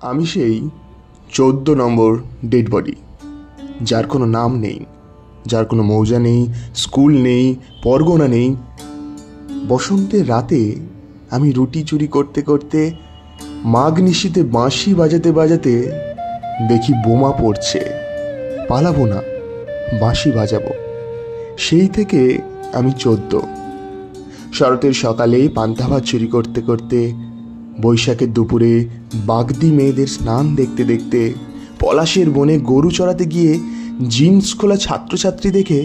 আমি সেই 14 নম্বর dead body, যার কোনো নাম নেই, যার কোনো মৌজা নেই, স্কুল নেই, পরগনা নেই। বসন্তের রাতে আমি রুটি চুরি করতে করতে, মাঘ নিশীতে বাঁশি বাজাতে বাজাতে দেখি বোমা পড়ছে। পালাবো না, বাঁশি বাজাবো। সেই থেকে আমি 14। শরতের সকালে পান্তা ভাত চুরি করতে করতে, বৈশাখের দুপুরে বাগদি মেয়েদের স্নান দেখতে দেখতে, পলাশের বনে গরু চড়াতে গিয়ে জিন্স খোলা ছাত্রছাত্রী দেখে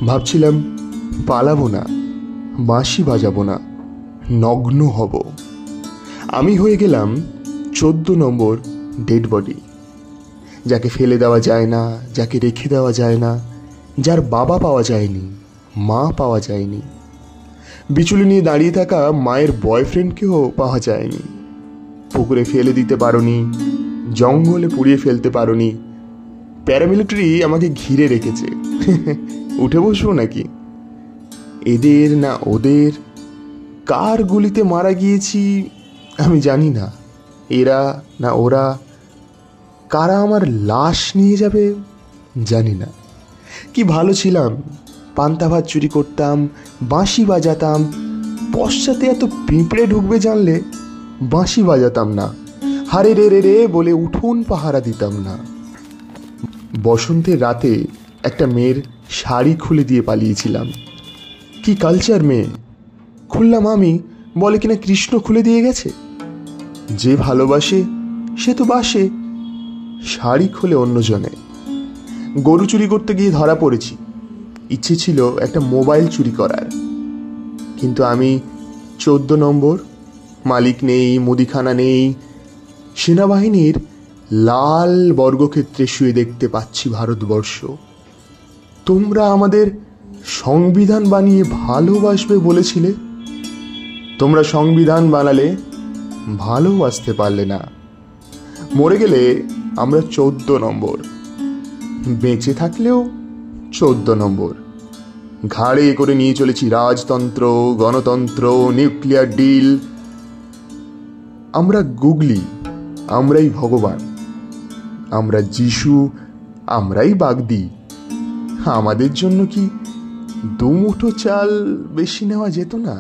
ভাবছিলাম পালাবো না, বাঁশি বাজাবো না, নগ্ন হব। আমি হয়ে গেলাম 14 নম্বর ডেড বডি, যাকে ফেলে দেওয়া যায় না, যাকে রেখে দেওয়া যায় না, যার বাবা পাওয়া যায়নি, মা পাওয়া যায়নি, বিচুলি নিয়ে দাঁড়িয়ে থাকা মায়ের বয়ফ্রেন্ডকেও পাওয়া যায়নি। পুকুরে ফেলে দিতে পারোনি, জঙ্গলে পুড়িয়ে ফেলতে পারোনি, প্যারামিলিটারি আমাকে ঘিরে রেখেছে। উঠে বসবো নাকি? এদের না ওদের, কার গুলিতে মারা গিয়েছি আমি জানি না। এরা না ওরা, কারা আমার লাশ নিয়ে যাবে জানি না। কি ভালো ছিলাম, পান্তা ভাত চুরি করতাম, বাঁশি বাজাতাম। পশ্চাতে এত পিঁপড়ে ঢুকবে জানলে বাঁশি বাজাতাম না, হারে রে রে রে বলে উঠোন পাহারা দিতাম না। বসন্তের রাতে একটা মেয়ের শাড়ি খুলে দিয়ে পালিয়েছিলাম। কি কালচার মেয়ে! খুললাম আমি, বলে কিনা কৃষ্ণ খুলে দিয়ে গেছে। যে ভালোবাসে সে তো বাসে, শাড়ি খুলে অন্যজনে। গরু চুরি করতে গিয়ে ধরা পড়েছি। ইচ্ছে ছিল একটা মোবাইল চুরি করার, কিন্তু আমি 14 নম্বর, মালিক নেই, মুদিখানা নেই, সেনাবাহিনীর লাল বর্গক্ষেত্রে শুয়ে দেখতে পাচ্ছি ভারতবর্ষ। তোমরা আমাদের সংবিধান বানিয়ে ভালোবাসবে বলেছিলে, তোমরা সংবিধান বানালে ভালোবাসতে পারলে না। মরে গেলে আমরা 14 নম্বর, বেঁচে থাকলেও 14 নম্বর। ঘাড়ে করে নিয়ে চলেছি রাজতন্ত্র, গণতন্ত্র, নিউক্লিয়ার ডিল। আমরা গুগলি, আমরাই ভগবান, আমরা যিশু, আমরাই বাগদি। আমাদের জন্য কি দুমুঠো চাল বেশি নেওয়া যেত না?